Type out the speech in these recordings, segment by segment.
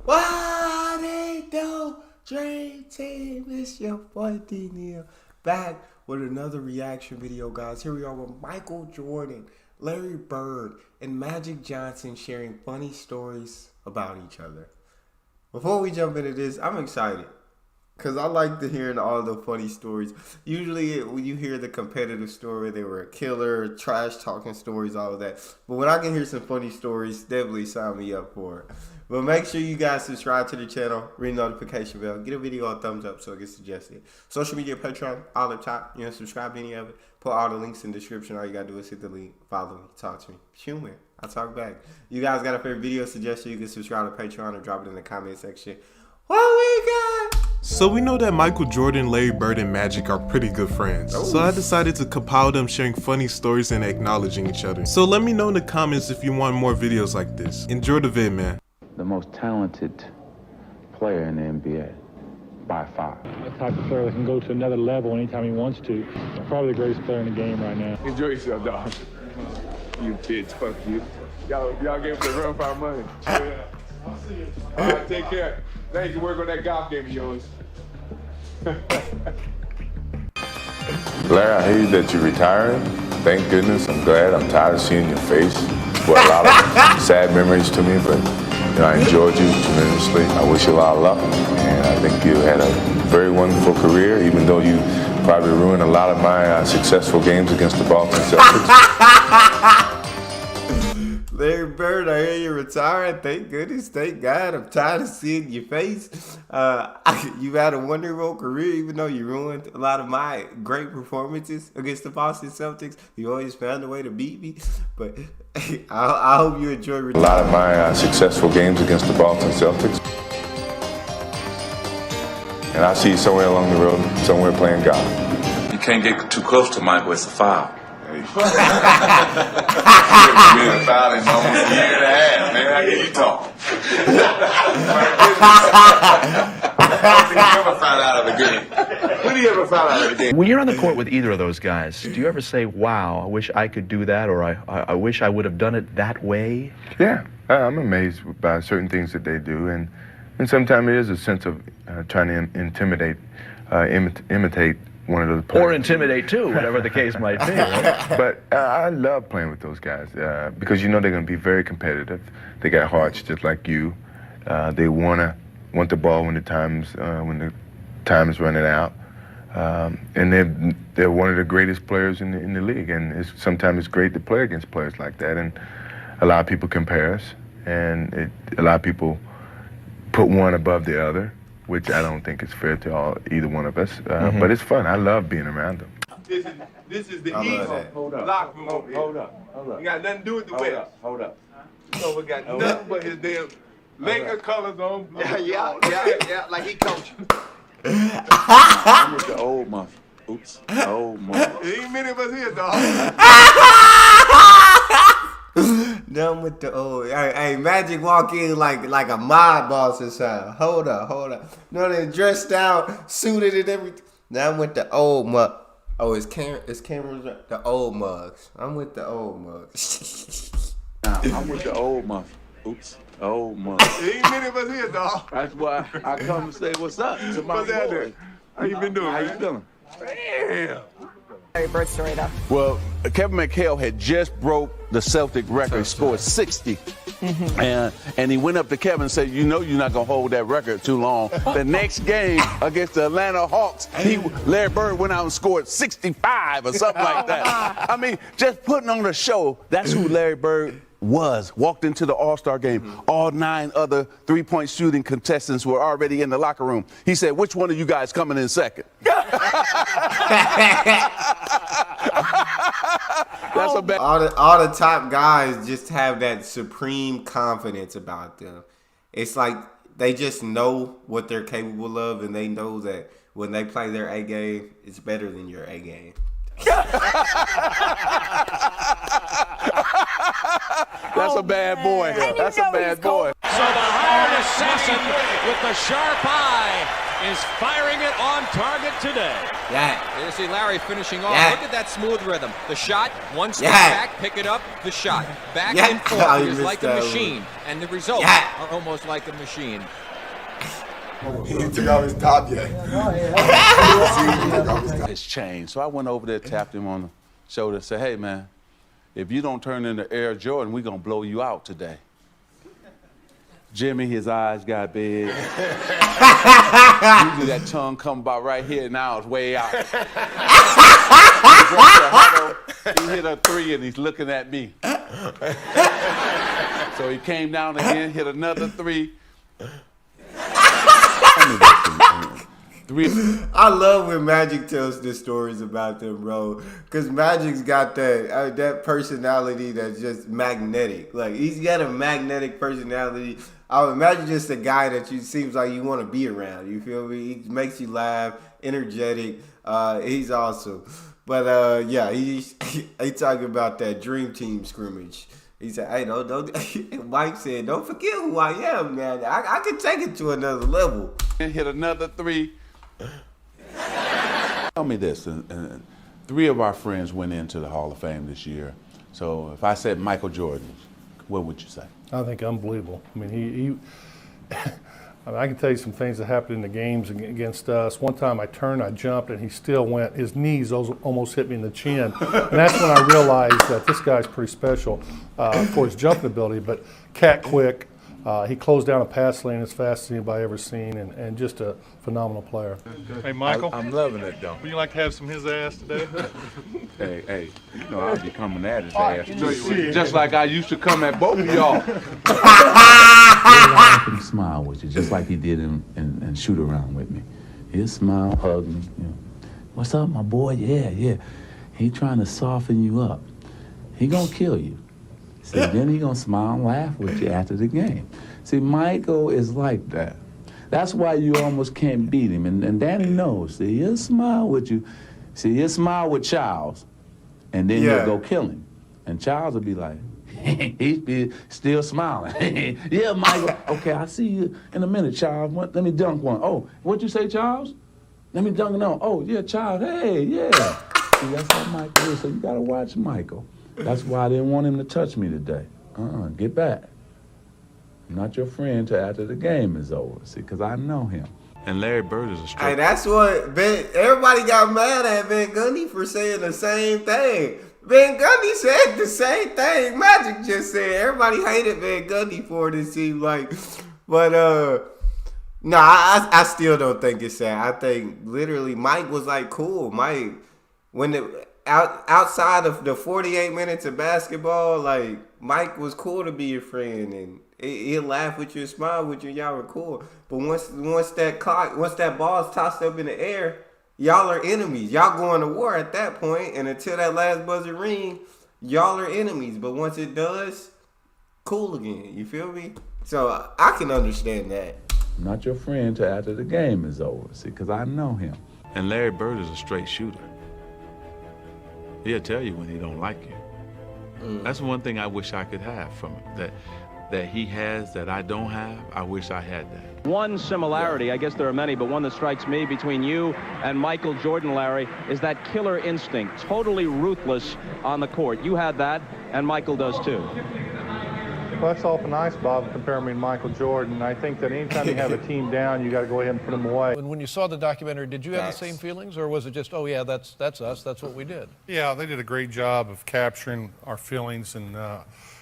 What they do, Dream Team? It's your boy Neal, back with another reaction video, guys. Here we are with Michael Jordan, Larry Bird, and Magic Johnson sharing funny stories about each other. Before we jump into this, I'm excited because I like to hear all the funny stories. Usually when you hear the competitive story, they were a killer, trash talking stories, all of that. But when I can hear some funny stories, definitely sign me up for it. But make sure you guys subscribe to the channel, ring the notification bell, get a video a thumbs up so it gets suggested. Social media, Patreon, all up top. You know, subscribe to any of it. Put all the links in the description. All you gotta do is hit the link, follow me, talk to me. Human, I talk back. You guys got a favorite video suggestion? You can subscribe to Patreon or drop it in the comment section. What we got? So we know that Michael Jordan, Larry Bird, and Magic are pretty good friends. So I decided to compile them sharing funny stories and acknowledging each other. So let me know in the comments if you want more videos like this. Enjoy the vid, man. The most talented player in the NBA, by far. The type of player that can go to another level anytime he wants to. Probably the greatest player in the game right now. Enjoy yourself, dog. You bitch, fuck you. Y'all gave us the run for our money. Yeah. All right, take care. Now you can work on that golf game of yours. Larry, I hear that you're retiring. Thank goodness. I'm glad. I'm tired of seeing your face. Brought a lot of sad memories to me, but you know, I enjoyed you tremendously. I wish you a lot of luck, and I think you had a very wonderful career, even though you probably ruined a lot of my successful games against the Boston Celtics. Larry Bird, I hear you're retiring. Thank goodness, thank God. I'm tired of seeing your face. You've had a wonderful career, even though you ruined a lot of my great performances against the Boston Celtics. You always found a way to beat me. But I hope you enjoy A lot of my successful games against the Boston Celtics. And I see you somewhere along the road, somewhere playing golf. You can't get too close to Michael, it's a foul. Been a foul in almost a year and a half, man. How can you talk? When did you ever find out of the game? When did you ever find out of the game? When you're on the court with either of those guys, do you ever say, wow, I wish I could do that, or I wish I would have done it that way? Yeah, I'm amazed by certain things that they do, and sometimes it is a sense of trying to intimidate, imitate one of those players. Or intimidate, too, whatever the case might be, right? But I love playing with those guys because you know they're going to be very competitive. They got hearts just like you. They want the ball when the time is running out. And they're one of the greatest players in the league. And sometimes it's great to play against players like that. And a lot of people compare us, and a lot of people put one above the other, which I don't think is fair to either one of us. But it's fun. I love being around them. This is the East locker room over here. Hold up. You got nothing to do with the West. Hold up. So we got nothing but his damn Laker colors on. Yeah, like he coaching. I'm with the old month. Oops. Old month. There ain't many of us here, dog. Done with the old. Hey, Magic walk in like a mob boss or something. Hold up. No, they dressed out, suited and everything. Now I'm with the old mug. Oh, it's cameras. The old mugs. I'm with the old mugs. Nah, I'm with the old month. Oops. Old month. There ain't many of us here, dog. That's why I come to say what's up to my What's that boy. there? How you been doing, How you man? feeling? Damn. Larry Bird story though. Well, Kevin McHale had just broke the Celtic record, scored 60. And he went up to Kevin and said, you know you're not going to hold that record too long. The next game against the Atlanta Hawks, Larry Bird went out and scored 65 or something like that. I mean, just putting on a show, that's who Larry Bird walked into the All-Star game. All 9 other three-point shooting contestants were already in the locker room. He said, which one of you guys coming in second? That's a bad. All the top guys just have that supreme confidence about them. It's like they just know what they're capable of, and they know that when they play their A game, it's better than your A game. That's a bad boy. That's a bad boy. So the hired assassin with the sharp eye is firing it on target today. Yeah. You see Larry finishing off. Yeah. Look at that smooth rhythm. The shot, one step Yeah. back, pick it up, the shot. Back Yeah. and forth. Oh, It you is missed like a that machine. one. And the results Yeah. are almost like a machine. He didn't take off his top yet. It's changed. So I went over there, tapped him on the shoulder, said, hey, man, if you don't turn into Air Jordan, we're going to blow you out today. Jimmy, his eyes got big. Usually that tongue come about right here, now it's way out. He hit a three and he's looking at me. So he came down again, hit another three. I love when Magic tells the stories about them, bro. Because Magic's got that personality that's just magnetic. Like, he's got a magnetic personality. I would imagine just a guy that seems like you want to be around. You feel me? He makes you laugh, energetic. He's awesome. But, yeah, he talking about that Dream Team scrimmage. He said, hey, don't Mike said, don't forget who I am, man. I can take it to another level. And hit another three. Tell me this, and three of our friends went into the Hall of Fame this year. So if I said Michael Jordan, what would you say? I think unbelievable. I mean, he I can tell you some things that happened in the games against us. One time I turned, I jumped, and he still went. His knees almost hit me in the chin. And that's when I realized that this guy's pretty special for his jumping ability, but cat quick. He closed down a pass lane as fast as anybody ever seen, and just a phenomenal player. Hey, Michael. I'm loving it, though. Would you like to have some his ass today? Hey, you know I'll be coming at his ass too. Just like I used to come at both of y'all. He smile with you, just like he did and shoot around with me. He'll smile, hug me. You know, what's up, my boy? Yeah. He trying to soften you up. He gonna kill you. See, then he gonna smile and laugh with you after the game. See, Michael is like that. That's why you almost can't beat him. And Danny knows. See, he'll smile with you. See, he'll smile with Charles, and then he'll go kill him. And Charles will be like, he'd be still smiling. Yeah, Michael. Okay, I'll see you in a minute, Charles. Let me dunk one. Oh, what'd you say, Charles? Let me dunk it on. Oh, yeah, Charles. Hey, yeah. See, that's how Michael is. So you gotta watch Michael. That's why I didn't want him to touch me today. Get back. I'm not your friend till after the game is over. See, because I know him. And Larry Bird is a straight. Hey, that's what everybody got mad at Van Gundy for saying the same thing. Van Gundy said the same thing Magic just said. Everybody hated Van Gundy for it, it seemed like. But, no, I still don't think it's sad. I think literally Mike was like, cool. Mike, outside of the 48 minutes of basketball, like, Mike was cool to be your friend, and he'll laugh with you and smile with you, and y'all were cool. But once that ball's tossed up in the air, y'all are enemies. Y'all going to war at that point, and until that last buzzer ring, y'all are enemies. But once it does, cool again. You feel me? So I can understand that. I'm not your friend till after the game is over. See, because I know him. And Larry Bird is a straight shooter. He'll tell you when he don't like you. That's one thing I wish I could have from him. That he has that I don't have, I wish I had that. One similarity, I guess there are many, but one that strikes me between you and Michael Jordan, Larry, is that killer instinct, totally ruthless on the court. You had that, and Michael does too. Well, that's awful nice, Bob, to compare me and Michael Jordan. I think that anytime you have a team down, you got to go ahead and put them away. When you saw the documentary, did you have the same feelings, or was it just, oh yeah, that's us, that's what we did? Yeah, they did a great job of capturing our feelings and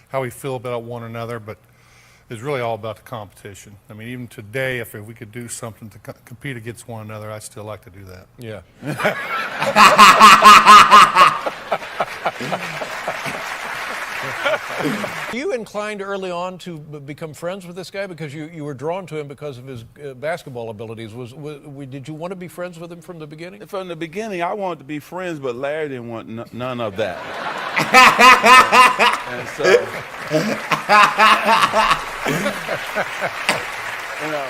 how we feel about one another, but it's really all about the competition. I mean, even today, if we could do something to compete against one another, I'd still like to do that. Yeah. Were you inclined early on to become friends with this guy because you were drawn to him because of his basketball abilities? Did you want to be friends with him from the beginning? From the beginning, I wanted to be friends, but Larry didn't want none of that. And so, you know.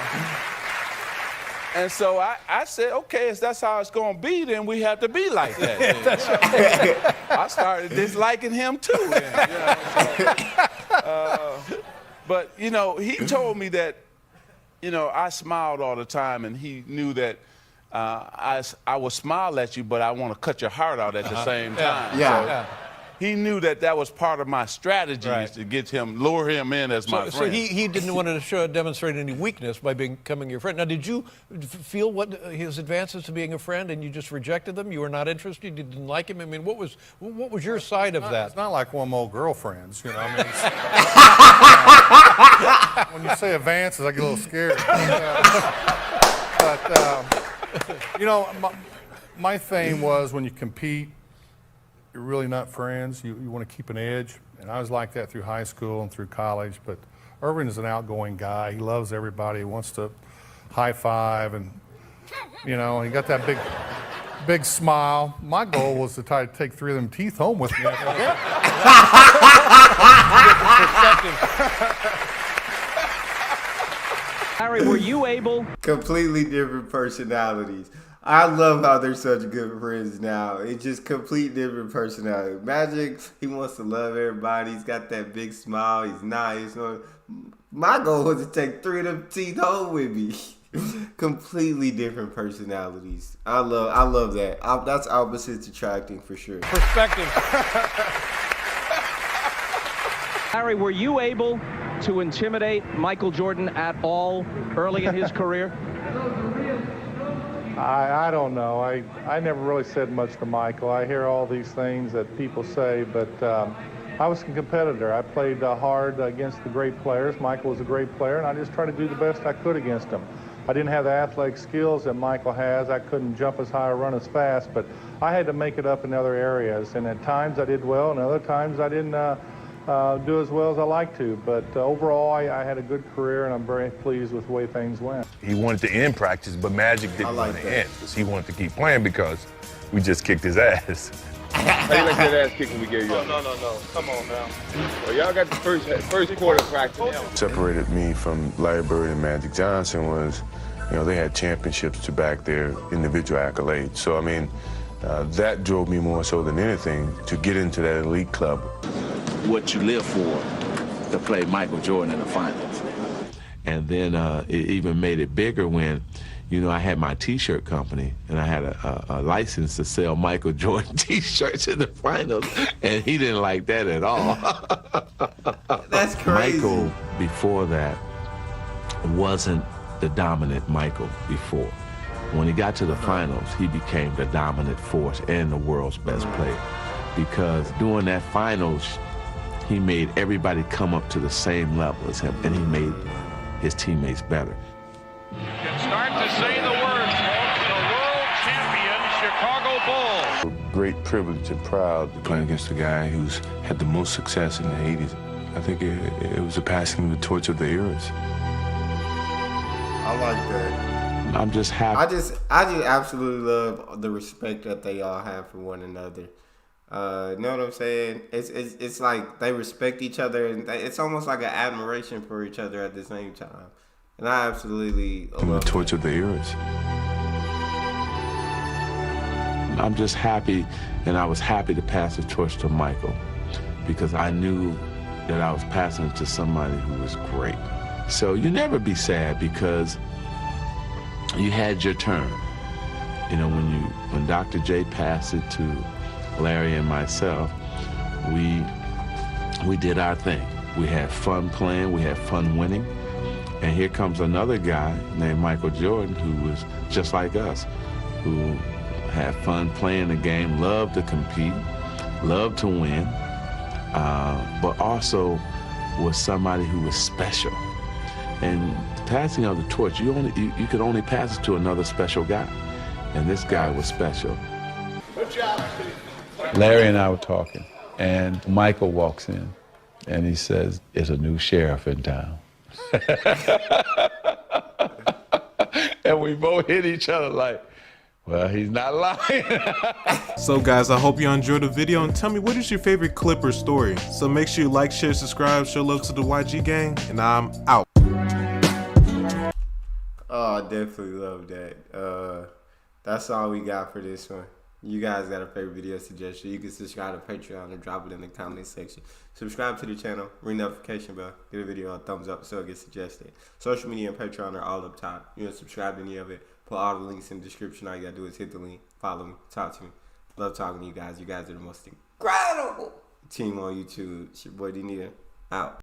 And so I said, okay, if that's how it's going to be, then we have to be like that. Yeah, that's right. I started disliking him too. Then, you know, so, but, you know, he told me that you know, I smiled all the time, and he knew that I will smile at you, but I want to cut your heart out at the same time. Yeah. So he knew that that was part of my strategy is to get him, lure him in as my friend. So he didn't want to demonstrate any weakness by becoming your friend. Now, did you feel what his advances to being a friend, and you just rejected them? You were not interested. You didn't like him. I mean, what was your side of that? It's not like one of my old girlfriends, you know. I mean, when you say advances, I get a little scared. You know, my thing was when you compete, you're really not friends. You want to keep an edge. And I was like that through high school and through college. But Irvin is an outgoing guy. He loves everybody. He wants to high five. And, you know, he got that big smile. My goal was to try to take 3 of them teeth home with me. Larry, were you able? Completely different personalities. I love how they're such good friends now. It's just complete different personality. Magic, he wants to love everybody. He's got that big smile. He's nice. My goal was to take 3 of them teeth home with me. Completely different personalities. I love that. That's opposites attracting for sure. Perspective. Larry, were you able to intimidate Michael Jordan at all early in his career? I don't know. I never really said much to Michael. I hear all these things that people say, but I was a competitor. I played hard against the great players. Michael was a great player, and I just tried to do the best I could against him. I didn't have the athletic skills that Michael has. I couldn't jump as high or run as fast, but I had to make it up in other areas. And at times I did well, and other times I didn't do as well as I like to. But overall, I had a good career, and I'm very pleased with the way things went. He wanted to end practice, but Magic didn't want to end because he wanted to keep playing because we just kicked his ass. How you like that ass kicking we gave you? No. Come on now. Well, y'all got the first quarter practice. Separated me from Larry Bird and Magic Johnson was, you know, they had championships to back their individual accolades. So, I mean, that drove me more so than anything to get into that elite club. What you live for, to play Michael Jordan in the finals. And then it even made it bigger when, you know, I had my T-shirt company, and I had a license to sell Michael Jordan T-shirts in the finals, and he didn't like that at all. That's crazy. Michael, before that, wasn't the dominant Michael before. When he got to the finals, he became the dominant force and the world's best player. Because during that finals, he made everybody come up to the same level as him, and he made his teammates better. Can start to say the words, folks. The world champion Chicago Bulls. Great privilege and proud to play against a guy who's had the most success in the 80s. I think it was a passing of the torch of the eras. I like that. I'm just happy. I just absolutely love the respect that they all have for one another. Know what I'm saying? It's like they respect each other, and it's almost like an admiration for each other at the same time. And I absolutely love the torch of the eras. I'm just happy, and I was happy to pass the torch to Michael because I knew that I was passing it to somebody who was great. So you never be sad because you had your turn. You know, when Dr. J passed it to Larry and myself, we did our thing. We had fun playing, we had fun winning. And here comes another guy named Michael Jordan who was just like us, who had fun playing the game, loved to compete, loved to win, but also was somebody who was special. And passing of the torch, you could only pass it to another special guy. And this guy was special. Good job, Steve. Larry and I were talking, and Michael walks in, and he says, "There's a new sheriff in town." And we both hit each other like, well, he's not lying. So guys, I hope you enjoyed the video, and tell me, what is your favorite clip or story? So make sure you like, share, subscribe, show love to the YG gang, and I'm out. Oh, I definitely love that. That's all we got for this one. You guys got a favorite video suggestion? You can subscribe to Patreon and drop it in the comment section. Subscribe to the channel, ring the notification bell, give the video a thumbs up so it gets suggested. Social media and Patreon are all up top. You can subscribe to any of it. Put all the links in the description. All you gotta do is hit the link, follow me, talk to me. Love talking to you guys. You guys are the most incredible team on YouTube. It's your boy D Neal. Out.